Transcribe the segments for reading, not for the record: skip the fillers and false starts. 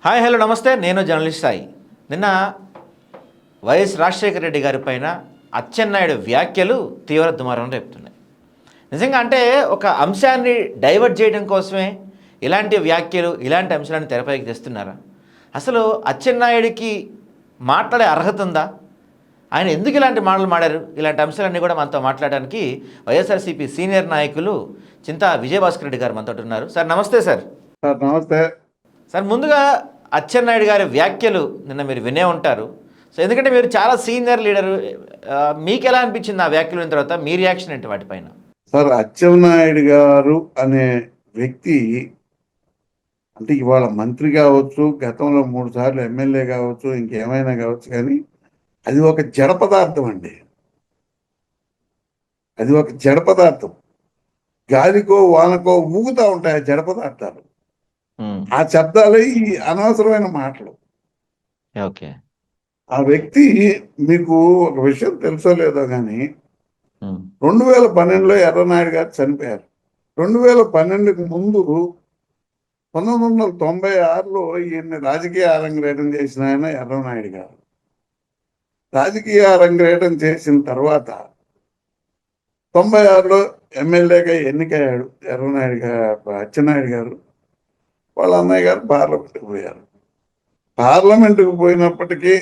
Hi hello నమస్తే. నేను journalist Sai. నిన్న వైఎస్ రాజశేఖర రెడ్డి గారి పైన అచ్చెన్నాయుడు వ్యాఖ్యలు తీవ్ర దుమారం రేపుతున్నాయి. నిజంగా అంటే ఒక అంశాన్ని డైవర్ట్ చేయడం కోసమే ఇలాంటి వ్యాఖ్యలు, ఇలాంటి అంశాలను తెరపైకి తెస్తున్నారా? అసలు అచ్చెన్నాయుడికి మాట్లాడే అర్హత ఉందా? ఆయన ఎందుకు ఇలాంటి మాటలు మాడారు? ఇలాంటి అంశాలన్నీ కూడా మనతో మాట్లాడడానికి వైఎస్ఆర్సీపీ సీనియర్ నాయకులు చింతా విజయభాస్కర్ రెడ్డి గారు మనతో ఉన్నారు. సార్ నమస్తే. సార్ నమస్తే సార్ ముందుగా అచ్చెన్నాయుడు గారి వ్యాఖ్యలు నిన్న మీరు వినే ఉంటారు. సో ఎందుకంటే మీరు చాలా సీనియర్ లీడరు, మీకు ఎలా అనిపించింది ఆ వ్యాఖ్యలు విన్న తర్వాత? మీ రియాక్షన్ ఏంటి వాటిపైన? సార్, అచ్చెన్నాయుడు గారు అనే వ్యక్తి అంటే ఇవాళ మంత్రి కావచ్చు, గతంలో 3 సార్లు ఎమ్మెల్యే కావచ్చు, ఇంకేమైనా కావచ్చు, కానీ అది ఒక జడ పదార్థం అండి. అది ఒక జడ పదార్థం. గాలికో వానకో ఊగుతూ ఉంటాయి ఆ జడ పదార్థాలు. ఆ శబ్దాలే ఈ అనవసరమైన మాటలు. ఓకే. ఆ వ్యక్తి, మీకు ఒక విషయం తెలుసో లేదో కానీ 2012లో ఎర్రనాయుడు గారు చనిపోయారు. 2012కి ముందు 1996లో ఈయన్ని రాజకీయ అరంగేటం చేసిన ఆయన ఎర్రనాయుడు గారు. రాజకీయ అరంగేటం చేసిన తర్వాత 96లో ఎమ్మెల్యేగా ఎన్నికయ్యాడు ఎర్రనాయుడు గారు. అచ్చెన్నాయుడు గారు వాళ్ళ అన్నయ్య గారు పార్లమెంట్కి పోయారు. పార్లమెంట్కి పోయినప్పటికీ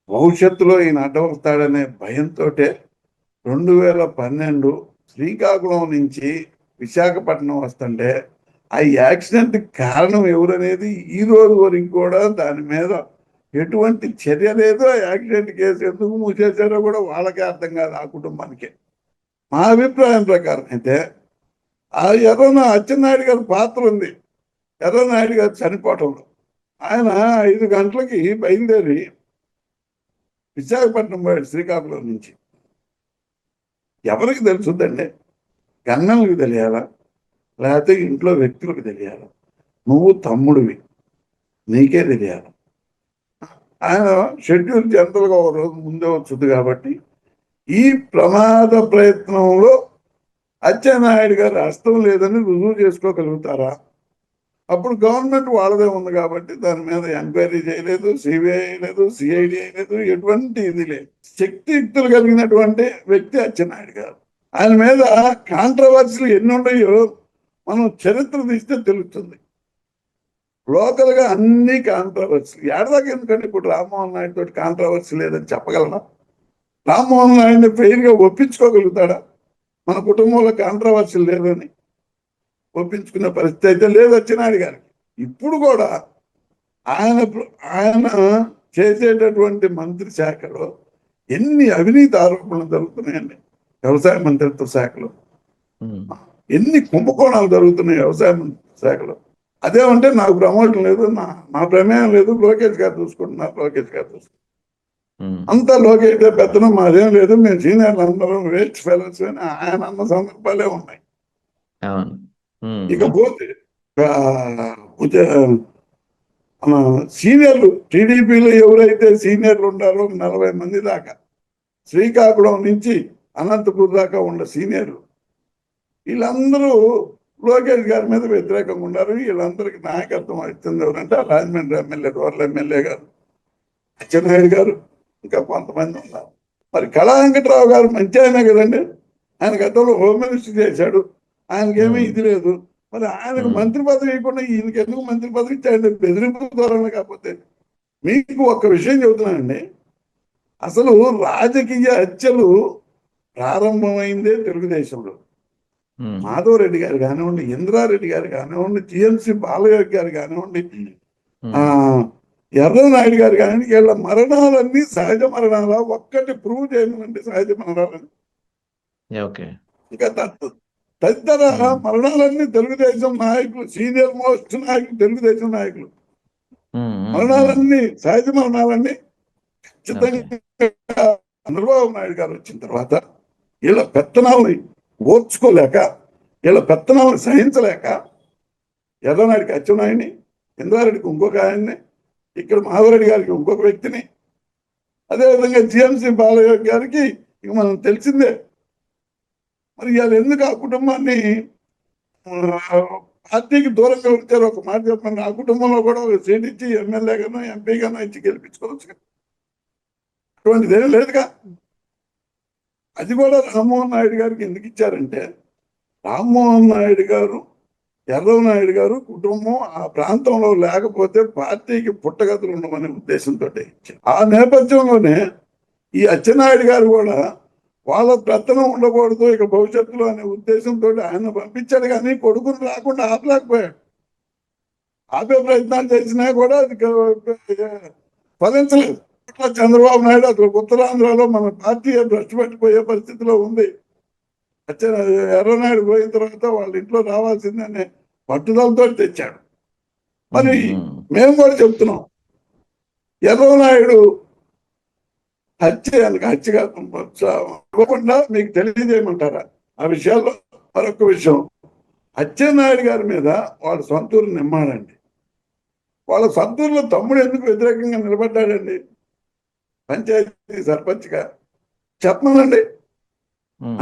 భవిష్యత్తులో ఈయన అడ్డం వస్తాడనే భయంతో 2012 శ్రీకాకుళం నుంచి విశాఖపట్నం వస్తుంటే ఆ యాక్సిడెంట్ కారణం ఎవరనేది ఈ రోజు వరకు కూడా దాని మీద ఎటువంటి చర్య లేదు. ఆ యాక్సిడెంట్ కేసు ఎందుకు మూసేశారో కూడా వాళ్ళకే అర్థం కాదు, ఆ కుటుంబానికే. మా అభిప్రాయం ప్రకారం అయితే ఆ అచ్చెన్నాయుడు గారి పాత్ర ఉంది ఎర్రనాయుడు గారు చనిపోవటంలో. ఆయన 5 గంటలకి బయలుదేరి విశాఖపట్నం పోయాడు శ్రీకాకుళం నుంచి. ఎవరికి తెలుసుద్దండి? గన్నలకు తెలియాలా, లేకపోతే ఇంట్లో వ్యక్తులకు తెలియాలా? నువ్వు తమ్ముడివి, నీకే తెలియాలి. ఆయన షెడ్యూల్ జనరల్గా ఒక రోజు ముందే వచ్చింది కాబట్టి ఈ ప్రమాద ప్రయత్నంలో అచ్చెన్నాయుడు గారు హస్తం లేదని రుజువు చేసుకోగలుగుతారా? అప్పుడు గవర్నమెంట్ వాళ్ళదే ఉంది కాబట్టి దాని మీద ఎంక్వైరీ చేయలేదు, సిబిఐ లేదు, సిఐడి లేదు, ఎటువంటి ఇది లేదు. శక్తియుక్తులు కలిగినటువంటి వ్యక్తి అచ్చెన్నాయుడు గారు. ఆయన మీద కాంట్రవర్సీలు ఎన్ని ఉన్నాయో మనం చరిత్ర తీస్తే తెలుస్తుంది. లోకల్గా అన్ని కాంట్రవర్సీ ఏడదాకా ఎందుకంటే ఇప్పుడు రామ్మోహన్ నాయుడు తోటి కాంట్రవర్సీ లేదని చెప్పగలరా? రామ్మోహన్ నాయుడిని ఫెయిర్గా ఒప్పించుకోగలుగుతాడా? మన కుటుంబంలో కాంట్రవర్సీ లేదని ఒప్పించుకునే పరిస్థితి అయితే లేదు అచ్చెన్నాయుడు గారికి. ఇప్పుడు కూడా ఆయన ఆయన చేసేటటువంటి మంత్రి శాఖలో ఎన్ని అవినీతి ఆరోపణలు జరుగుతున్నాయండి. వ్యవసాయ మంత్రిత్వ శాఖలో ఎన్ని కుంభకోణాలు జరుగుతున్నాయి వ్యవసాయ మంత్రిత్వ శాఖలో. అదేమంటే నాకు ప్రమోషన్ లేదు, నా ప్రమేయం లేదు, లోకేష్ గారు చూసుకుంటున్నారు, లోకేష్ గారు చూసుకుంటున్నారు. అంతా లోకేష్ పెత్తనం, మాదేం లేదు, మేము సీనియర్లు అందరం వేస్ట్ ఫెలోస్ అని ఆయన అన్న సందర్భాలే ఉన్నాయి. ఇకపోతే మన సీనియర్లు టీడీపీలో ఎవరైతే సీనియర్లు ఉన్నారో 40 మంది దాకా, శ్రీకాకుళం నుంచి అనంతపూర్ దాకా ఉన్న సీనియర్లు, వీళ్ళందరూ లోకేష్ గారి మీద వ్యతిరేకంగా ఉన్నారు. వీళ్ళందరికీ నాయకత్వం ఇస్తుంది ఎవరంటే రాజమండ్రి ఎమ్మెల్యే, రోడ్ల ఎమ్మెల్యే గారు, అచ్చెన్నాయుడు గారు, ఇంకా కొంతమంది ఉన్నారు. మరి కళా వెంకట్రావు గారు మంచి ఆయనే కదండి. ఆయన గతంలో హోమ్ మినిస్టర్ చేశాడు, ఆయనకేమీ ఇది లేదు. మరి ఆయనకు మంత్రి పదవి ఇవ్వకుండా ఈయనకి ఎందుకు మంత్రి పదవి ఇచ్చాడండి? బెదిరింపు ధోరణి. కాకపోతే మీకు ఒక్క విషయం చెబుతున్నానండి, అసలు రాజకీయ హత్యలు ప్రారంభమైందే తెలుగుదేశంలో. మాధవరెడ్డి గారు కానివ్వండి, ఇంద్రారెడ్డి గారు కానివ్వండి, జిఎంసి బాలయ్య గారు కానివ్వండి, ఎర్రనాయుడు గారు కానివ్వండి, వీళ్ళ మరణాలన్నీ సహజ మరణాలా? ఒక్కటి ప్రూవ్ చేయమనండి సహజ మరణాలని. ఇంకా తదితర మరణాలన్నీ తెలుగుదేశం నాయకులు, సీనియర్ మోస్ట్ నాయకులు, తెలుగుదేశం నాయకులు మరణాలన్నీ సహజ మరణాలన్నీ ఖచ్చితంగా. చంద్రబాబు నాయుడు గారు వచ్చిన తర్వాత వీళ్ళ పెత్తనాలని ఓర్చుకోలేక, వీళ్ళ పెత్తనాలను సహించలేక ఎర్రనాయుడికి అచ్చెన్నాయుడిని, ఇంద్రారెడ్డికి ఇంకొక ఆయన్ని, ఇక్కడ మాధవరెడ్డి గారికి ఇంకొక వ్యక్తిని, అదేవిధంగా జిఎంసి బాలయ్య గారికి ఇక మనం తెలిసిందే. మరి ఇవాళ ఎందుకు ఆ కుటుంబాన్ని పార్టీకి దూరంగా వచ్చారు. ఒక మాట చెప్పండి, ఆ కుటుంబంలో కూడా ఒక సీట్ ఇచ్చి ఎమ్మెల్యేగానో ఎంపీగానో ఇచ్చి గెలిపించుకోవచ్చు. అటువంటిది ఏం లేదుగా. అది కూడా రామ్మోహన్ నాయుడు గారికి ఎందుకు ఇచ్చారంటే, రామ్మోహన్ నాయుడు గారు, ఎర్రవనాయుడు గారు కుటుంబం ఆ ప్రాంతంలో లేకపోతే పార్టీకి పుట్టగతులు ఉండమనే ఉద్దేశంతో ఇచ్చారు. ఆ నేపథ్యంలోనే ఈ అచ్చెన్నాయుడు గారు కూడా వాళ్ళ పెత్తనం ఉండకూడదు ఇక భవిష్యత్తులో అనే ఉద్దేశంతో ఆయన పంపించాడు, కానీ కొడుకుని రాకుండా ఆపలేకపోయాడు. ఆపే ప్రయత్నాలు చేసినా కూడా అది ఫలించలేదు. ఇట్లా చంద్రబాబు నాయుడు అసలు ఉత్తరాంధ్రలో మన పార్టీ భ్రష్టు పట్టిపోయే పరిస్థితిలో ఉంది. ఎర్రనాయుడు పోయిన తర్వాత వాళ్ళ ఇంట్లో రావాల్సిందనే పట్టుదలతో తెచ్చాడు. మరి మేము కూడా చెప్తున్నాం, ఎర్రనాయుడు హత్యగా ఇవ్వకుండా మీకు తెలియజేయమంటారా ఆ విషయాల్లో? మరొక విషయం, అచ్చెన్నాయుడు గారి మీద వాళ్ళ సొంతూరు నిమ్మాడండి. వాళ్ళ సొంతూరులో తమ్ముడు ఎందుకు వ్యతిరేకంగా నిలబడ్డాడండి పంచాయతీ సర్పంచ్గా? చెప్పమనండి.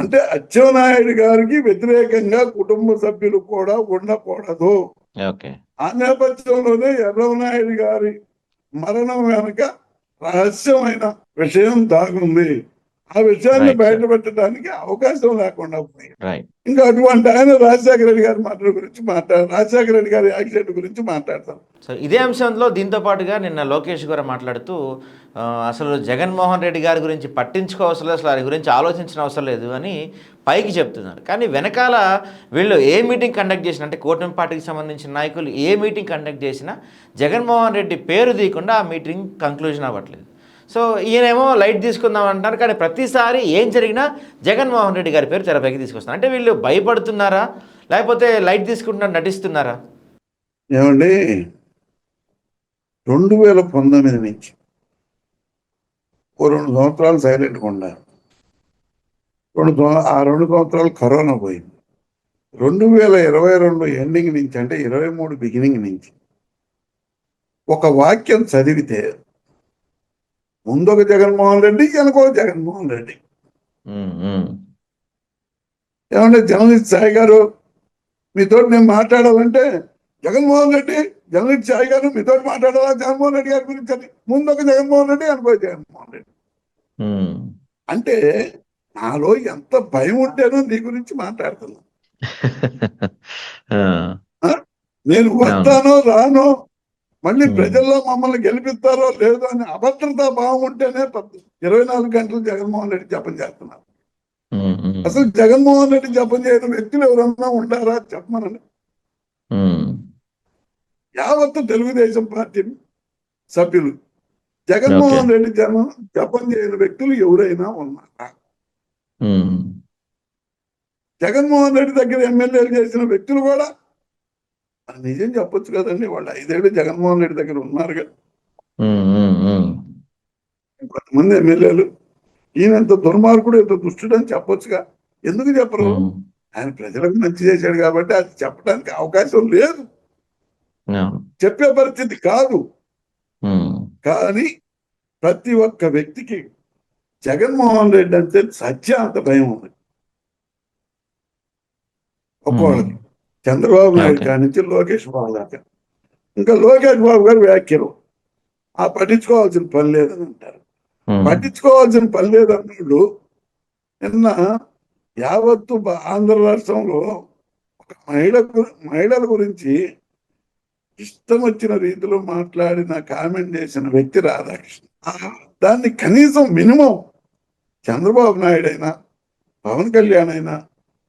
అంటే అచ్చెన్నాయుడు గారికి వ్యతిరేకంగా కుటుంబ సభ్యులు కూడా ఉండకూడదు. ఆ నేపథ్యంలోనే ఎర్రవనాయుడు గారి మరణం వెనుక రహస్యమైన విషయం దాగుంది. ఆ విషయాన్ని బయటపెట్టడానికి అవకాశం లేకుండా పోయింది. ఇంకా అటువంటి ఆయన రాజశేఖర రెడ్డి గారి మాటల గురించి రాజశేఖర రెడ్డి గారి యాక్సిడెంట్ గురించి మాట్లాడతాం. సో ఇదే అంశంలో దీంతో పాటుగా నిన్న లోకేష్ గారు మాట్లాడుతూ అసలు జగన్మోహన్ రెడ్డి గారి గురించి పట్టించుకోవసరం లేదు, అసలు వారి గురించి ఆలోచించిన అవసరం లేదు అని పైకి చెప్తున్నారు. కానీ వెనకాల వీళ్ళు ఏ మీటింగ్ కండక్ట్ చేసినా, అంటే కూటమి పార్టీకి సంబంధించిన నాయకులు ఏ మీటింగ్ కండక్ట్ చేసినా జగన్మోహన్ రెడ్డి పేరు తీయకుండా ఆ మీటింగ్ కంక్లూజన్ అవ్వట్లేదు. సో ఈయనేమో లైట్ తీసుకుందాం అంటారు, కానీ ప్రతిసారి ఏం జరిగినా జగన్మోహన్ రెడ్డి గారి పేరు తెరపైకి తీసుకొస్తున్నారు. అంటే వీళ్ళు భయపడుతున్నారా, లేకపోతే లైట్ తీసుకుంటున్నా నటిస్తున్నారా? ఏమండి, 2019 నుంచి ఓ 2 సంవత్సరాలు సైలెంట్గా ఉన్నారు. 2 సంవత్సరాలు కరోనా పోయింది. 2022 ఎండింగ్ నుంచి, అంటే 23 బిగినింగ్ నుంచి ఒక వాక్యం చదివితే ముందొక జగన్మోహన్ రెడ్డి, వెనకో జగన్మోహన్ రెడ్డి. ఏమంటే జర్నలిస్ట్ సాయి గారు మీతో నేను మాట్లాడాలంటే జగన్మోహన్ రెడ్డి, జర్నలిస్ట్ సాయి గారు మీతో మాట్లాడాలా జగన్మోహన్ రెడ్డి గారి గురించి అని, ముందొక జగన్మోహన్ రెడ్డి, వెనకో జగన్మోహన్ రెడ్డి. అంటే నాలో ఎంత భయం ఉంటేనో నీ గురించి మాట్లాడుతున్నా. నేను వస్తానో రానో, మళ్ళీ ప్రజల్లో మమ్మల్ని గెలిపిస్తారో లేదో అని అభద్రతా భావం ఉంటేనే 24 గంటలు జగన్మోహన్ రెడ్డి జపం చేస్తున్నారు. అసలు జగన్మోహన్ రెడ్డి జపం చేయడం వ్యక్తులు ఎవరన్నా ఉంటారా చెప్పమనండి. యావత్తు తెలుగుదేశం పార్టీ సభ్యులు జగన్మోహన్ రెడ్డి జపం చేయని వ్యక్తులు ఎవరైనా ఉన్నారా? జగన్మోహన్ రెడ్డి దగ్గర ఎమ్మెల్యేలు చేసిన వ్యక్తులు కూడా నిజం చెప్పొచ్చు కదండి, వాళ్ళు 5 ఏళ్ళు జగన్మోహన్ రెడ్డి దగ్గర ఉన్నారు కదా. కొంతమంది ఎమ్మెల్యేలు ఈయన ఎంత దుర్మార్గుడు, ఎంత దుష్టుడు అని చెప్పొచ్చుగా. ఎందుకు చెప్పరు? ఆయన ప్రజలకు మంచి చేశాడు కాబట్టి అది చెప్పడానికి అవకాశం లేదు, చెప్పే పరిస్థితి కాదు. కానీ ప్రతి ఒక్క వ్యక్తికి జగన్మోహన్ రెడ్డి అంటే సత్యాంత భయం ఉంది. ఒక్కోళ్ళకి చంద్రబాబు నాయుడు కాడి నుంచి లోకేష్ బాబు దాకా. ఇంకా లోకేష్ బాబు గారు వ్యాఖ్యలు పట్టించుకోవాల్సిన పని లేదని అంటారు. పట్టించుకోవాల్సిన పని లేదన్నప్పుడు నిన్న యావత్తు ఆంధ్ర రాష్ట్రంలో ఒక మహిళల గురించి ఇష్టం వచ్చిన రీతిలో మాట్లాడిన, కామెంట్ చేసిన వ్యక్తి రాధాకృష్ణ. దాన్ని కనీసం మినిమం చంద్రబాబు నాయుడు అయినా, పవన్ కళ్యాణ్ అయినా,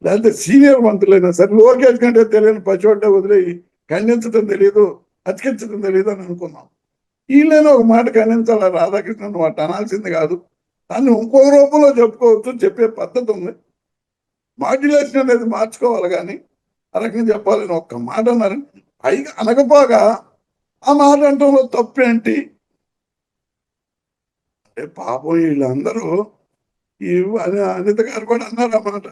లేకపోతే సీనియర్ మంత్రులైనా సరే లోకేష్ కంటే తెలియని పశువుంటే వదిలేయి ఖండించడం తెలియదు, అతికించడం తెలియదు అని అనుకున్నాం. వీళ్ళైనా ఒక మాట ఖండించాలా రాధాకృష్ణ మాట అనాల్సింది కాదు. దాన్ని ఇంకో రూపంలో చెప్పుకోవచ్చు, చెప్పే పద్ధతి ఉంది. మాడ్యులేషన్ అనేది మార్చుకోవాలి, కానీ ఆ రకంగా చెప్పాలని ఒక్క మాట అన్నారు. పైగా అనకపోగా ఆ మాట అంటంలో తప్పేంటి అంటే పాపం వీళ్ళందరూ ఈ అనిత గారు కూడా అన్నారు ఆ మాట,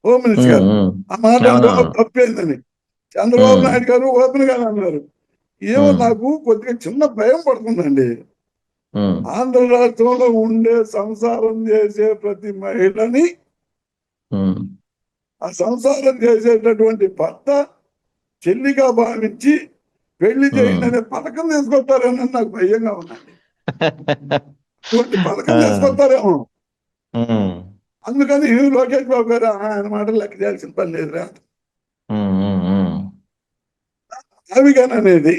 హోమ్ మినిస్టర్ గారు ఆ మాట అంటంలో తప్పేందని. చంద్రబాబు నాయుడు గారు ఓపెన్ గారు అన్నారు. ఏమో నాకు కొద్దిగా చిన్న భయం పడుతుందండి. ఆంధ్ర రాష్ట్రంలో ఉండే సంసారం చేసే ప్రతి మహిళని, ఆ సంసారం చేసేటటువంటి భర్త చెల్లిగా భావించి పెళ్లి చేయండి అనే పథకం తీసుకొస్తారేమో నాకు భయంగా ఉందండి. ఇటువంటి పథకం ఆ, తీసుకొస్తారేమో. ఉమ్, అందుకని లోకేష్ బాబు గారు ఆయన మాటలు లెక్క చేయాల్సిన పని లేదురా. ఉమ్, ఉమ్, ఉమ్. మావిగన్ అనేది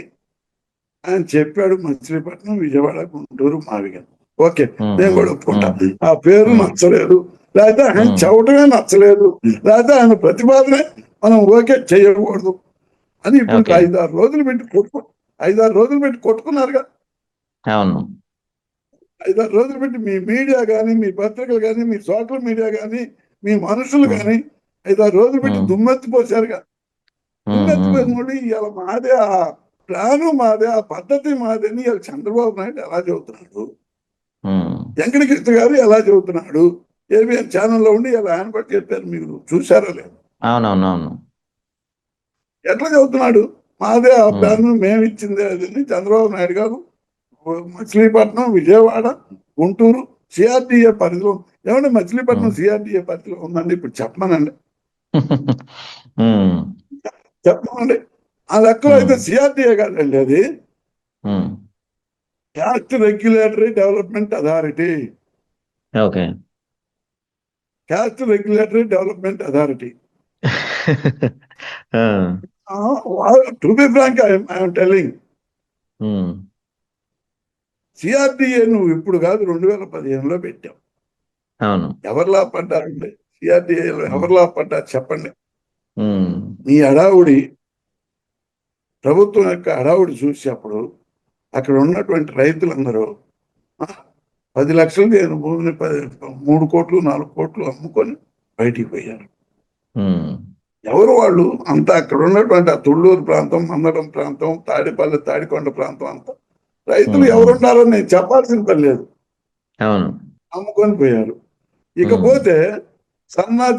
ఆయన చెప్పాడు, మచిలీపట్నం, విజయవాడ, గుంటూరు, మావిగన్. ఓకే, ఉమ్, నేను ఉమ్, కూడా ఒప్పుకుంటా. ఉమ్, ఆ పేరు ఉమ్, నచ్చలేదు, లేకపోతే ఆయన ఉమ్. చెప్పటమే నచ్చలేదు, లేకపోతే ఆయన ప్రతిపాదనే మనం ఓకే చేయకూడదు అని ఇప్పుడు ఓకే. 5-6 రోజులు పెట్టి 5-6 రోజులు పెట్టి కొట్టుకున్నారుగా. అవును. 5-6 రోజులు పెట్టి మీ మీడియా కానీ, మీ పత్రికలు కానీ, మీ సోషల్ మీడియా కానీ, మీ మనుషులు ఉమ్, కానీ 5-6 రోజులు పెట్టి ఉమ్, దుమ్మెత్తిపోసారుగా. ఉమ్, ఉమ్, దుమ్మెత్తిపోయిన కూడా ఇవాళ మాదే, ఆ ప్లాను మాదే, ఆ పద్ధతి మాదే అని ఇవాళ చంద్రబాబు నాయుడు ఎలా చెబుతున్నాడు, ఉమ్. వెంకటకృష్ణ గారు ఎలా చెబుతున్నాడు, ఏబిఎన్ ఛానల్లో ఉండి ఇలా ఆయన కూడా చెప్పారు, మీరు చూసారో లేదు. అవునవునవును. ఎట్లా చెబుతున్నాడు? మాదే ఆ ఉమ్, ప్లాన్, మేము ఇచ్చిందే అది అని చంద్రబాబు నాయుడు గారు మచిలీపట్నం, విజయవాడ, గుంటూరు సిఆర్డిఏ పరిధిలో. ఏమంటే మచిలీపట్నం ఉమ్. సిఆర్డిఏ పరిధిలో ఉందండి, ఇప్పుడు చెప్పమనండి, ఉమ్, చెప్పమనండి. ఆ లెక్కలో ఉమ్, అయితే సిఆర్డిఏ కాదండి అది, um. Cast regulatory development authority. Okay. Cast regulatory development authority. Ah, to be frank I'm telling, um, CRDA నువ్వు ఇప్పుడు కాదు 2015లో పెట్టావు. అవును. ఎవరు లాభపడ్డారండి సిఆర్డిఏలో? ఉమ్, ఎవరు లాభపడ్డారు చెప్పండి. ఉమ్, నీ హడావుడి, ప్రభుత్వం యొక్క హడావుడి చూసి అప్పుడు అక్కడ ఉన్నటువంటి రైతులందరూ ఆ, 10 లక్షలు నేను భూమిని 3 కోట్లు 4 కోట్లు అమ్ముకొని బయటికి పోయారు. ఉమ్, ఎవరు వాళ్ళు అంతా? అక్కడ ఉన్నటువంటి ఆ తుళ్ళూరు ప్రాంతం, మందడం ప్రాంతం, తాడిపల్లి, తాడికొండ ప్రాంతం అంతా రైతులు ఉమ్, ఉమ్. ఎవరున్నారో నేను చెప్పాల్సిన పని లేదు, అవును. అమ్ముకొని పోయారు. ఉమ్, ఇకపోతే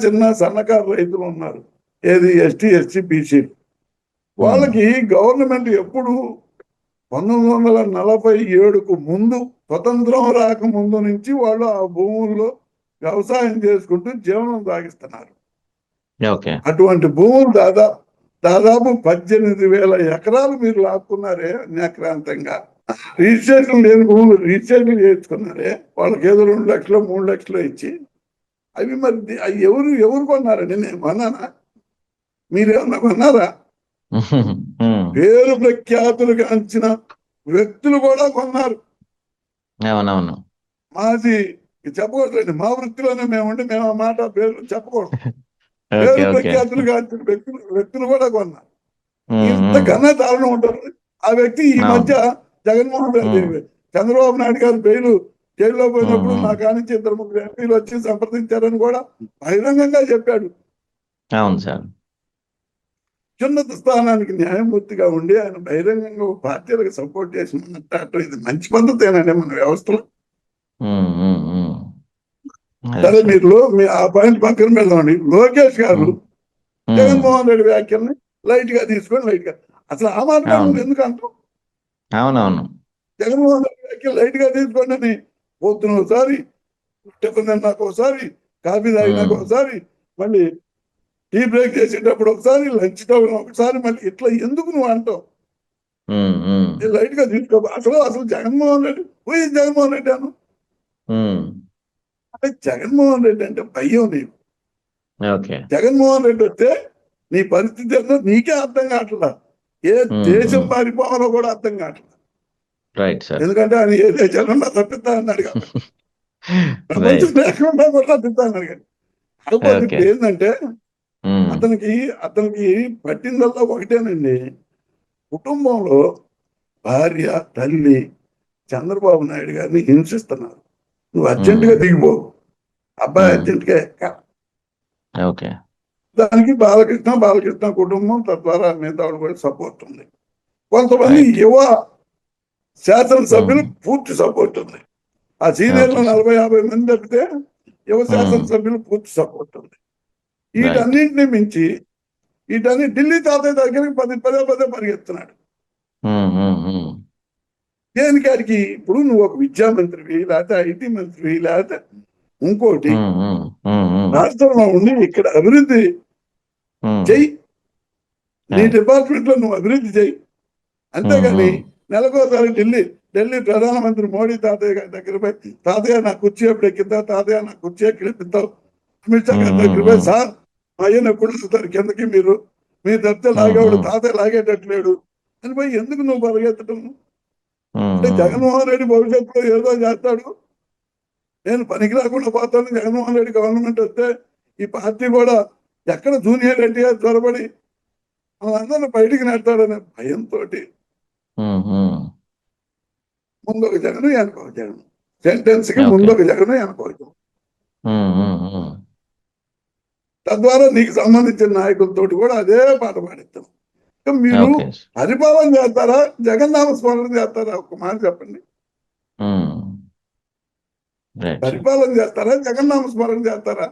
చిన్న సన్నకారు రైతులు ఉన్నారు, ఏది ఎస్టీ, ఎస్సీ, బీసీ. ఉమ్, వాళ్ళకి గవర్నమెంట్ ఎప్పుడు 1947కు ముందు, స్వతంత్రం రాకముందు నుంచి వాళ్ళు ఆ భూముల్లో వ్యవసాయం చేసుకుంటూ జీవనం సాగిస్తున్నారు. ఓకే. అటువంటి భూములు దాదాపు 18,000 ఎకరాలు మీరు లాక్కున్నారే అన్యాక్రాంతంగా. రిజిస్ట్రేషన్ లేని భూములు రిజిస్ట్రేషన్ చేయించుకున్నారే, వాళ్ళకి ఏదో 2 లక్షలు 3 లక్షలు ఇచ్చి. అవి మరి అవి ఎవరు కొన్నారండి? నేను కొన్నానా? మీరేమన్నా కొన్నారా? ఉమ్, పేరు ప్రఖ్యాతులు గాంచిన వ్యక్తులు కూడా కొన్నారు. అవునవును. మాది చెప్పకూడదండి, మా వృత్తిలోనే మేము ఆ మాట పేరు చెప్పకూడదు. ఓకే. పేరు ఓకే. ప్రఖ్యాతులు గాంచిన వ్యక్తులు కూడా కొన్నారు. ఉమ్, ఇంత ఉమ్, ఘన దారుణం ఉంటుంది. ఆ వ్యక్తి ఈ మధ్య అవును. జగన్మోహన్ రెడ్డి, ఉమ్, చంద్రబాబు నాయుడు గారు బెయిలు జైల్లో ఉమ్, పోయినప్పుడు ఉమ్. నా కానించి 2-3 ఎంపీలు వచ్చి సంప్రదించారని కూడా బహిరంగంగా చెప్పాడు. అవును సార్. అత్యున్నత స్థానానికి న్యాయమూర్తిగా ఉండి ఆయన బహిరంగంగా పార్టీలకు సపోర్ట్ చేసి మాట్లాడటం ఇది మంచి పద్ధతేనండి మన వ్యవస్థలో? ఉమ్, ఉమ్, ఉమ్. అదే సరే, సార్. మీరు మీ ఆ పాయింట్ పక్కన పెడదామండి. లోకేష్ గారు ఉమ్, ఉమ్. జగన్మోహన్ రెడ్డి వ్యాఖ్యల్ని లైట్ గా తీసుకొని అసలు ఆ మాట కూడా అవును. నువ్వు ఎందుకు అంటావు? అవునవును. జగన్మోహన్ రెడ్డి వ్యాఖ్యలు లైట్ గా తీసుకోండి అని పొద్దున ఒకసారి, టిఫిన్ తిన్నాక ఒకసారి, కాఫీ తాగినాక ఉమ్, ఒకసారి, మళ్ళీ టీ బ్రేక్ చేసేటప్పుడు ఒకసారి, లంచ్ టైం ఒకసారి, మళ్ళీ ఇట్లా ఎందుకు నువ్వు అంటావు? ఉమ్, ఉమ్, లైట్ గా తీసుకో. అసలు జగన్మోహన్ రెడ్డి పోయి జగన్మోహన్ రెడ్డి అను ఉమ్. అంటే జగన్మోహన్ రెడ్డి అంటే భయం నీకు. ఓకే. జగన్మోహన్ రెడ్డి వస్తే నీ పరిస్థితి ఏంటో నీకే అర్థం కావట్లా. ఏ ఉమ్, దేశం ఉమ్. పారిపోవాలో కూడా అర్థం కావట్లా. Right sir. ఎందుకంటే ఆయన ఏ దేశాలన్నా తప్పిస్తా అన్నాడు కాబట్టి, ప్రపంచం రైట్. లేకుండా కూడా తప్పిస్తా అన్నాడు కానీ. కాకపోతే ఓకే. ఇప్పుడు ఏంటంటే ఉమ్, అతనికి అతనికి పట్టిందల్లా ఒకటేనండి. కుటుంబంలో భార్య, తల్లి చంద్రబాబు నాయుడు గారిని హింసిస్తున్నారు. నువ్వు ఉమ్. అర్జెంటుగా దిగిపో, అబ్బాయి ఉమ్. అర్జెంటుగా ఎక్కాలి. ఓకే. దానికి బాలకృష్ణ కుటుంబం, తద్వారా మిగతా వాళ్ళు కూడా సపోర్ట్ ఉంది. కొంతమంది రైట్. యువ శాసనసభ్యులు ఉమ్. పూర్తి సపోర్ట్ ఉంది. ఆ సీనియర్లు ఓకే సార్. 40-50 మంది తప్పితే యువ ఉమ్. శాసనసభ్యులు పూర్తి సపోర్ట్ ఉంది. రైట్. వీటన్నింటినీ మించి ఢిల్లీ తాతయ్య దగ్గరికి పదే పరిగెత్తున్నాడు. ఉమ్, ఉమ్, ఉమ్. దేనికాడికి? ఇప్పుడు నువ్వు ఒక విద్యామంత్రివి, లేకపోతే ఐటీ మంత్రివి, లేకపోతే ఇంకోటి, ఉమ్, ఉమ్, ఉమ్, ఉమ్, రాష్ట్రంలో ఉండి ఇక్కడ అభివృద్ధి ఉమ్. చెయ్యి. నీ డిపార్ట్మెంట్లో నువ్వు అభివృద్ధి చేయి. అంతేగాని నెలకోసారి ఢిల్లీ ప్రధానమంత్రి మోడీ తాతయ్య గారి దగ్గర పోయి తాతయ్య నా కుర్చీ ఎప్పుడు ఎక్కిద్దా, తాతయ్య నా కుర్చీ ఎక్కిస్తావు, అమిత్ షా గారి దగ్గర పోయి సార్ మా అయ్యను ఎప్పుడు వస్తారు కిందకి, మీరు తప్పితే లాగేవాడు తాతయ్య లాగేటట్లేడు అని పోయి ఎందుకు నువ్వు పరిగెత్తడం? అంటే జగన్మోహన్ రెడ్డి భవిష్యత్తులో ఏదో చేస్తాడు, నేను పనికి రాకుండా పోతాను, జగన్మోహన్ రెడ్డి గవర్నమెంట్ వస్తే ఈ పార్టీ కూడా ఎక్కడ జూనియర్ ఎన్టీఆర్ త్వరపడి వాళ్ళందరినీ బయటికి నెడతాడనే భయంతో ముందు ఒక జగన్ వెనక ఒక జగన్, సెంటెన్స్ కి ముందు ఒక జగన్ వెనక ఒక జగన్. తద్వారా నీకు సంబంధించిన నాయకులతో కూడా అదే పాట పాడిస్తాం. మీరు పరిపాలన చేస్తారా, జగన్నామ స్మరణ చేస్తారా? ఒక మాట చెప్పండి. పరిపాలన చేస్తారా, జగన్నామ స్మరణ చేస్తారా?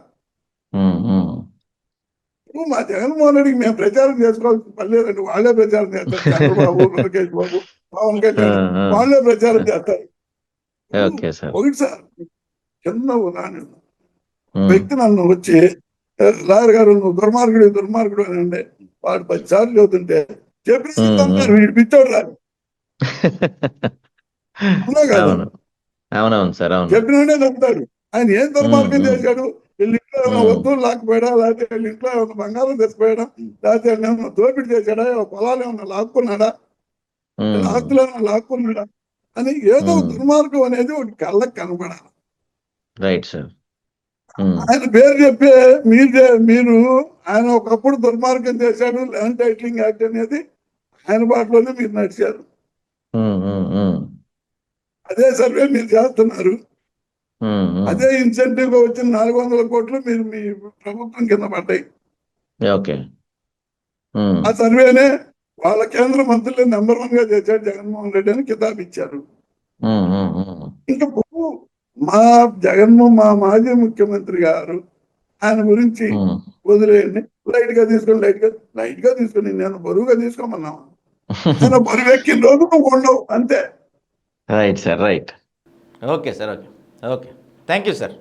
ఇప్పుడు మా జగన్మోహన్ రెడ్డికి మేము ప్రచారం చేసుకోవాల్సిన పని లేదండి, వాళ్ళే ప్రచారం చేస్తారు. చంద్రబాబు, లోకేష్ బాబు, పవన్ కళ్యాణ్ వాళ్ళే ప్రచారం చేస్తారు. ఒకటి సార్, చిన్న ఉదాహరణ, వ్యక్తి నన్ను వచ్చి లాయర్ గారు నువ్వు దుర్మార్గుడు అని అంటే వాడు 10 సార్లు చదువుతుంటే చెప్పిన వీడు పిచ్చోడు రాదు. అవునా కాదు? చెప్పినోడే నమ్ముతాడు. ఆయన ఏం దుర్మార్గం చేశాడు? వీళ్ళ ఇంట్లో ఏమైనా వస్తువులు లాక్కుపోయాడా, లేకపోతే వీళ్ళ ఇంట్లో ఏమైనా బంగారం తెచ్చిపోయాడా, లేకపోతే ఏమైనా దోపిడీ చేశాడా, పొలాలు ఏమైనా లాక్కున్నాడా, ఆస్తులు ఏమైనా లాక్కున్నాడా అని ఏదో దుర్మార్గం అనేది ఒకటి కళ్ళకి కనపడాలి. ఆయన పేరు చెప్పే మీరు ఆయన ఒకప్పుడు దుర్మార్గం చేశాడు, ల్యాండ్ టైటిలింగ్ యాక్ట్ అనేది ఆయన బాటలోనే మీరు నడిచారు. అదే సర్వే మీరు చేస్తున్నారు. అదే ఇన్సెంటివ్ గా వచ్చిన 400 కోట్లు మీరు మీ ప్రభుత్వం కింద పడ్డాయి. ఆ సర్వేనే వాళ్ళ కేంద్ర మంత్రులు నెంబర్ 1 గా చేశాడు జగన్మోహన్ రెడ్డి అని కితాబ్ ఇచ్చారు. ఇంకా మా మాజీ ముఖ్యమంత్రి గారు ఆయన గురించి వదిలేయండి, లైట్ గా తీసుకొని నేను బరువుగా తీసుకోమన్నాను. ఆయన బరువు ఎక్కిన రోజు నువ్వు ఉండవు, అంతే. Okay sir, okay thank you sir.